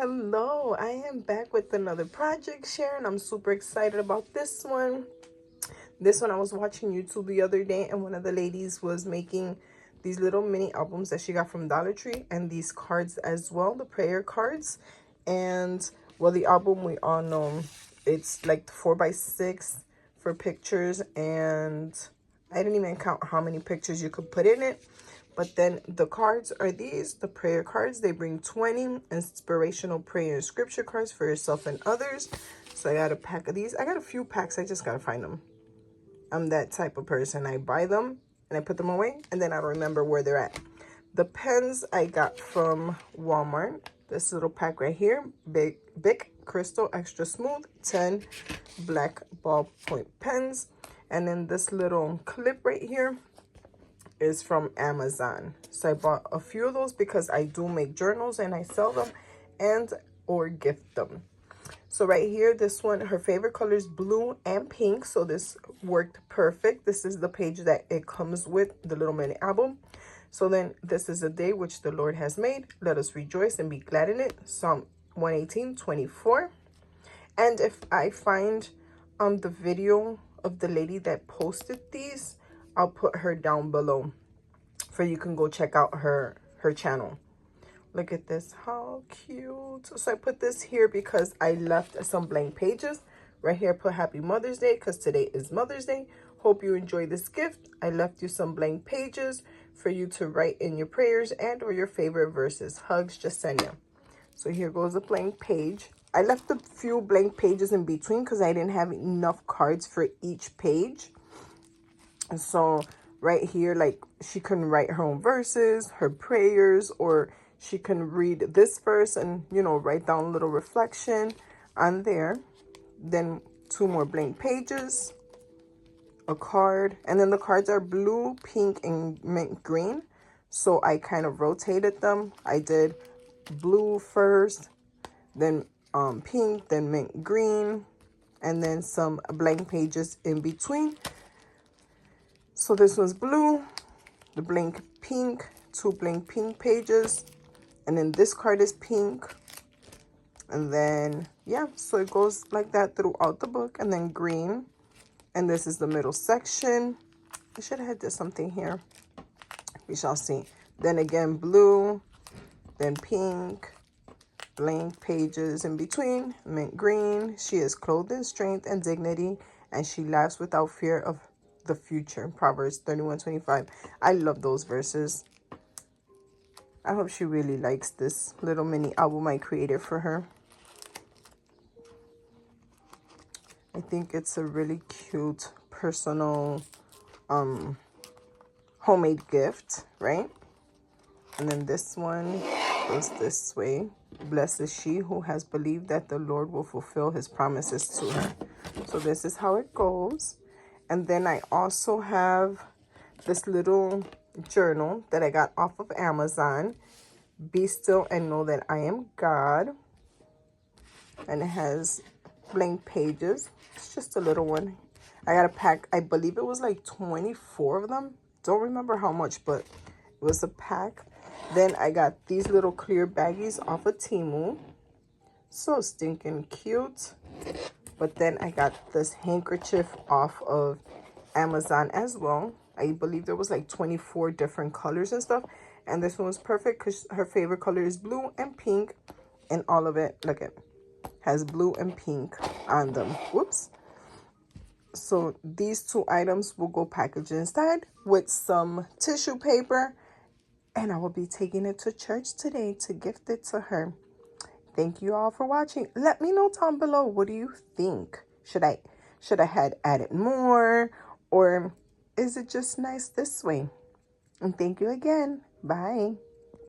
Hello, I am back with another project, Sharon. I'm super excited about this one. This one I was watching YouTube the other day, and one of the ladies was making these little mini albums that she got from Dollar Tree, and these cards as well, the prayer cards. And well, the album, we all know it's like 4x6 for pictures, and I didn't even count how many pictures you could put in it. But then the cards are these, the prayer cards. They bring 20 inspirational prayer and scripture cards for yourself and others. So I got a pack of these. I got a few packs. I just got to find them. I'm that type of person. I buy them and I put them away, and then I don't remember where they're at. The pens I got from Walmart. This little pack right here. Bic Crystal Extra Smooth 10 black ballpoint pens. And then this little clip right here is from Amazon. So I bought a few of those because I do make journals and I sell them and or gift them. So right here, this one, her favorite color is blue and pink. So this worked perfect. This is the page that it comes with, the little mini album. So then this is a day which the Lord has made. Let us rejoice and be glad in it. Psalm 118:24. And if I find the video of the lady that posted these, I'll put her down below for you can go check out her channel. Look at this, how cute. So I put this here because I left some blank pages. Right here, put Happy Mother's Day because today is Mother's Day. Hope you enjoy this gift. I left you some blank pages for you to write in your prayers and or your favorite verses. Hugs, Jasenia. So here goes a blank page. I left a few blank pages in between because I didn't have enough cards for each page. And so right here, like, she can write her own verses, her prayers, or she can read this verse and, you know, write down a little reflection on there. Then 2 more blank pages, a card, and then the cards are blue, pink, and mint green. So I kind of rotated them. I did blue first, then pink, then mint green, and then some blank pages in between. So this one's blue, the blank pink, 2 blank pink pages, and then this card is pink. And then, yeah, so it goes like that throughout the book. And then green, and this is the middle section. I should have had this something here. We shall see. Then again, blue, then pink, blank pages in between, mint green. She is clothed in strength and dignity, and she laughs without fear of the future. Proverbs 31:25. I love those verses. I hope she really likes this little mini album I created for her. I think it's a really cute personal homemade gift, right? And then this one goes this way. Blessed is she who has believed that the Lord will fulfill his promises to her. So this is how it goes. And then I also have this little journal that I got off of Amazon. Be still and know that I am God. And it has blank pages. It's just a little one. I got a pack. I believe it was like 24 of them. Don't remember how much, but it was a pack. Then I got these little clear baggies off of Temu. So stinking cute. But then I got this handkerchief off of Amazon as well. I believe there was like 24 different colors and stuff. And this one was perfect because her favorite color is blue and pink. And all of it, look at, has blue and pink on them. Whoops. So these 2 items will go packaged inside with some tissue paper. And I will be taking it to church today to gift it to her. Thank you all for watching. Let me know down below, what do you think? Should I had added more, or is it just nice this way? And thank you again. Bye.